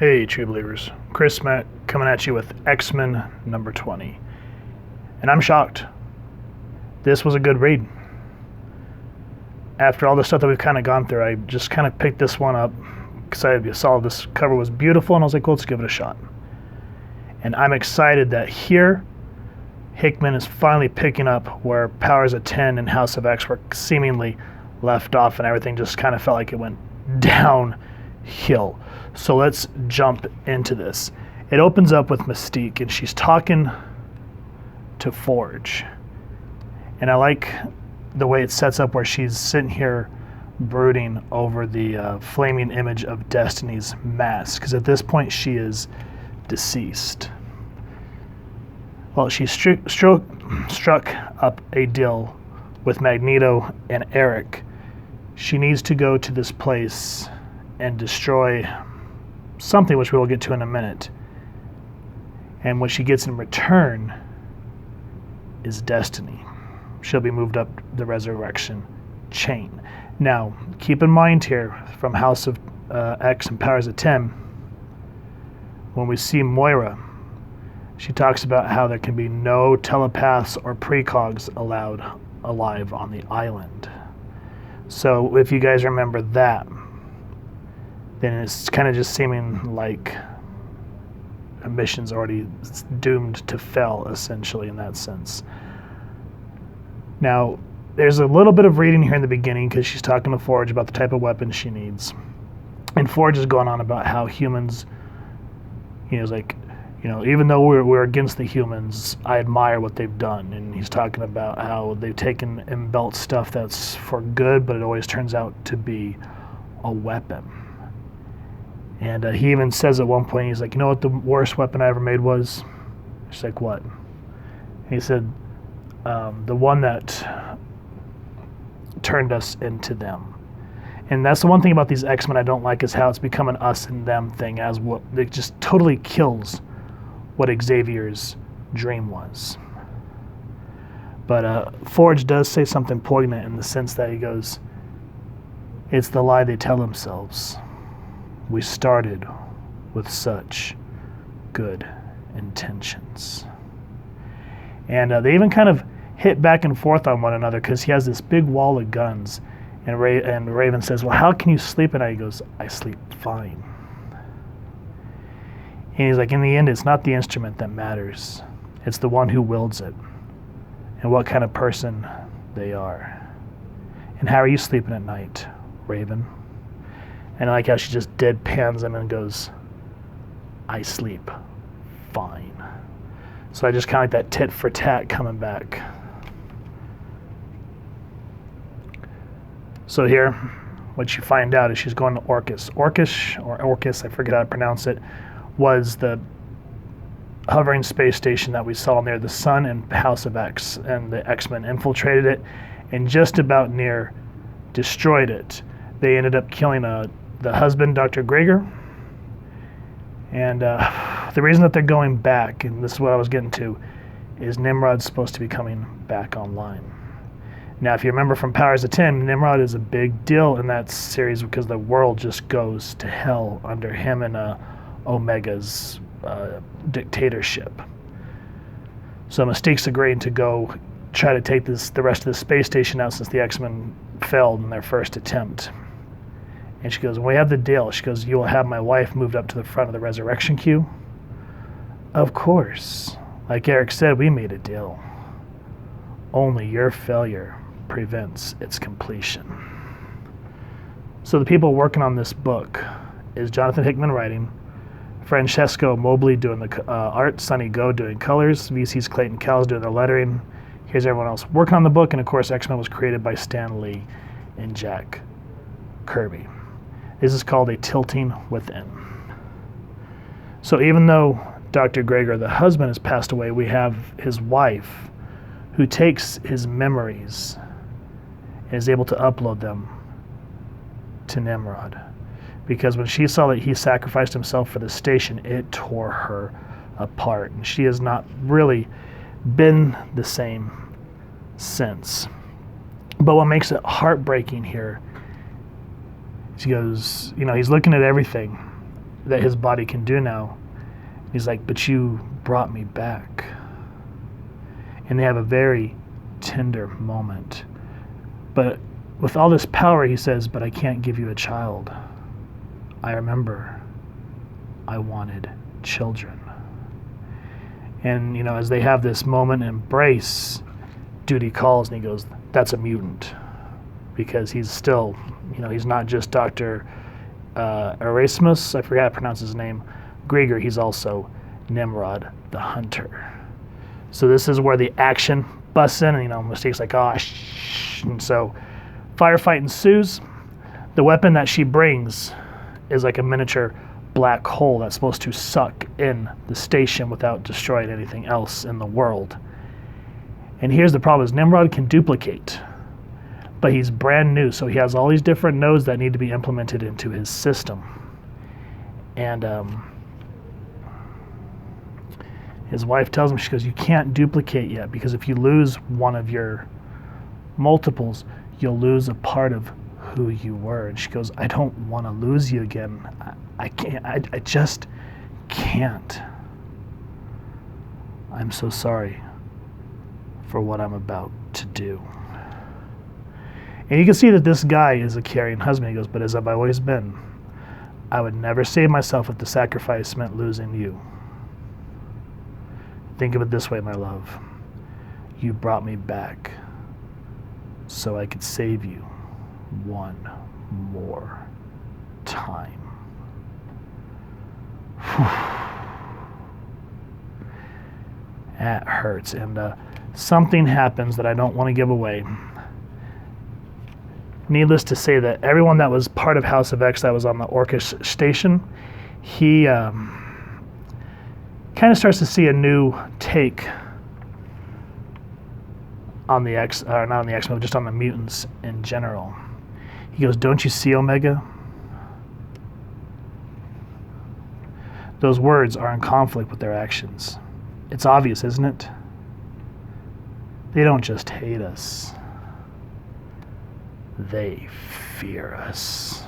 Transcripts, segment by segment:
Hey, True Believers. Chris Mac coming at you with X-Men number 20. And I'm shocked. This was a good read. After all the stuff that we've kind of gone through, I just kind of picked this one up because I saw this cover was beautiful and I was like, well, let's give it a shot. And I'm excited that here, Hickman is finally picking up where Powers of 10 and House of X were seemingly left off, and everything just kind of felt like it went downhill. So let's jump into this. It opens up with Mystique, and she's talking to Forge. And I like the way it sets up where she's sitting here brooding over the flaming image of Destiny's mask, because at this point she is deceased. Well, she struck up a deal with Magneto and Eric. She needs to go to this place and destroy something, which we will get to in a minute. And what she gets in return is Destiny. She'll be moved up the resurrection chain. Now, keep in mind here, from House of X and Powers of 10, when we see Moira, she talks about how there can be no telepaths or precogs allowed alive on the island. So if you guys remember that, then it's kind of just seeming like a mission's already doomed to fail, essentially, in that sense. Now, there's a little bit of reading here in the beginning because she's talking to Forge about the type of weapon she needs. And Forge is going on about how humans, even though we're against the humans, I admire what they've done. And he's talking about how they've taken and built stuff that's for good, but it always turns out to be a weapon. And he even says at one point, he's like, you know what the worst weapon I ever made was? She's like, what? And he said, the one that turned us into them. And that's the one thing about these X-Men I don't like, is how it's become an us and them thing, as what it just totally kills what Xavier's dream was. But Forge does say something poignant in the sense that he goes, it's the lie they tell themselves. We started with such good intentions. And they even kind of hit back and forth on one another because he has this big wall of guns. And Raven says, well, how can you sleep at night? He goes, I sleep fine. And he's like, in the end, it's not the instrument that matters. It's the one who wields it and what kind of person they are. And how are you sleeping at night, Raven? And I like how she just deadpans him and goes, I sleep fine. So I just kind of like that tit for tat coming back. So here, what you find out is she's going to Orcus. Orcus, I forget how to pronounce it, was the hovering space station that we saw near the Sun and House of X, and the X-Men infiltrated it and just about near destroyed it. They ended up killing the husband, Dr. Gregor. And the reason that they're going back, and this is what I was getting to, is Nimrod's supposed to be coming back online. Now, if you remember from Powers of 10, Nimrod is a big deal in that series because the world just goes to hell under him and Omega's dictatorship. So Mystique's agreeing to go try to take the rest of the space station out since the X-Men failed in their first attempt. And she goes, when we have the deal, she goes, you will have my wife moved up to the front of the resurrection queue? Of course. Like Eric said, we made a deal. Only your failure prevents its completion. So the people working on this book is Jonathan Hickman writing, Francesco Mobili doing the art, Sunny Gho doing colors, VC's Clayton Cowles doing the lettering. Here's everyone else working on the book, and of course X-Men was created by Stan Lee and Jack Kirby. This is called A Tilting Within. So even though Dr. Gregor, the husband, has passed away, we have his wife who takes his memories and is able to upload them to Nimrod. Because when she saw that he sacrificed himself for the station, it tore her apart. And she has not really been the same since. But what makes it heartbreaking here, he goes, he's looking at everything, that his body can do now. He's like, but you brought me back. And they have a very tender moment. But with all this power, he says, but I can't give you a child. I remember I wanted children. And, as they have this moment embrace, Duty calls and he goes, that's a mutant. Because he's still, he's not just Dr. Erasmus, I forgot how to pronounce his name, Grieger, he's also Nimrod the Hunter. So this is where the action busts in, and Mystique's like, oh, shh. And so firefight ensues. The weapon that she brings is like a miniature black hole that's supposed to suck in the station without destroying anything else in the world. And here's the problem, is Nimrod can duplicate, but he's brand new, so he has all these different nodes that need to be implemented into his system. And his wife tells him, she goes, you can't duplicate yet, because if you lose one of your multiples, you'll lose a part of who you were. And she goes, I don't want to lose you again. I can't. I just can't. I'm so sorry for what I'm about to do. And you can see that this guy is a caring husband. He goes, but as I've always been, I would never save myself if the sacrifice meant losing you. Think of it this way, my love. You brought me back so I could save you one more time. That hurts. And something happens that I don't want to give away. Needless to say that everyone that was part of House of X that was on the Orcish station, he kind of starts to see a new take on the not on the X-Men, but just on the mutants in general. He goes, don't you see, Omega? Those words are in conflict with their actions. It's obvious, isn't it? They don't just hate us. They fear us.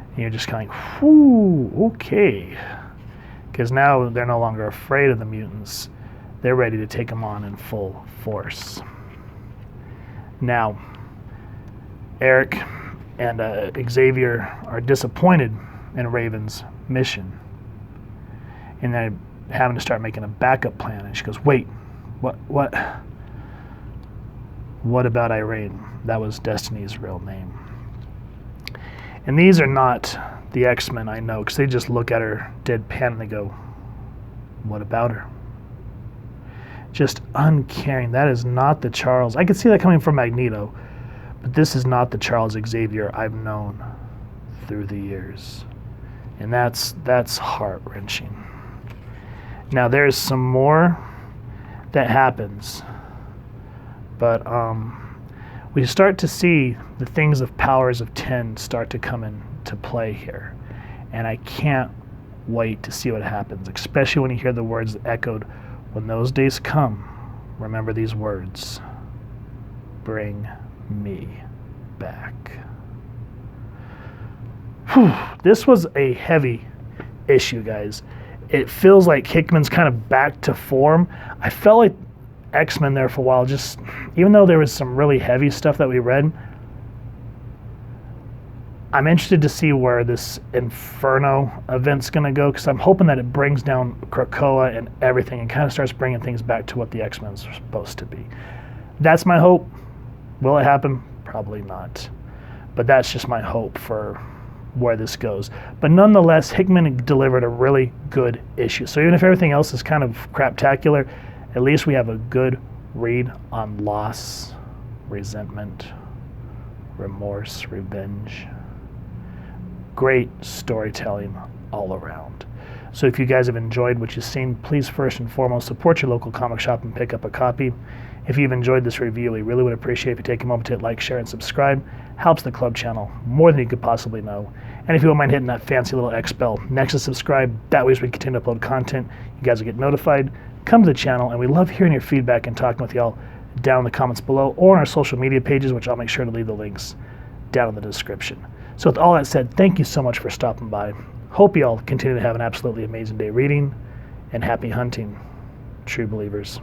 And you're just kind of like, whoo, okay. Because now they're no longer afraid of the mutants. They're ready to take them on in full force. Now, Eric and Xavier are disappointed in Raven's mission. And they're having to start making a backup plan. And she goes, wait, what about Irene? That was Destiny's real name. And these are not the X-Men, I know, because they just look at her deadpan and they go, what about her? Just uncaring. That is not the Charles. I could see that coming from Magneto, but this is not the Charles Xavier I've known through the years. And that's heart-wrenching. Now, there's some more that happens, but we start to see the things of Powers of 10 start to come into play here. And I can't wait to see what happens, especially when you hear the words echoed, when those days come, remember these words, bring me back. Whew, this was a heavy issue, guys. It feels like Hickman's kind of back to form. I felt like X-Men there for a while, just even though there was some really heavy stuff that we read, I'm interested to see where this Inferno event's going to go, because I'm hoping that it brings down Krakoa and everything and kind of starts bringing things back to what the X-Men are supposed to be. That's my hope. Will it happen? Probably not. But that's just my hope for where this goes. But nonetheless, Hickman delivered a really good issue. So even if everything else is kind of craptacular, at least we have a good read on loss, resentment, remorse, revenge. Great storytelling all around. So if you guys have enjoyed what you've seen, please first and foremost support your local comic shop and pick up a copy. If you've enjoyed this review, we really would appreciate if you take a moment to hit like, share, and subscribe. Helps the club channel more than you could possibly know. And if you don't mind hitting that fancy little X bell next to subscribe, that way as we continue to upload content, you guys will get notified. Come to the channel, and we love hearing your feedback and talking with y'all down in the comments below or on our social media pages, which I'll make sure to leave the links down in the description. So with all that said, thank you so much for stopping by. Hope you all continue to have an absolutely amazing day reading, and happy hunting, true believers.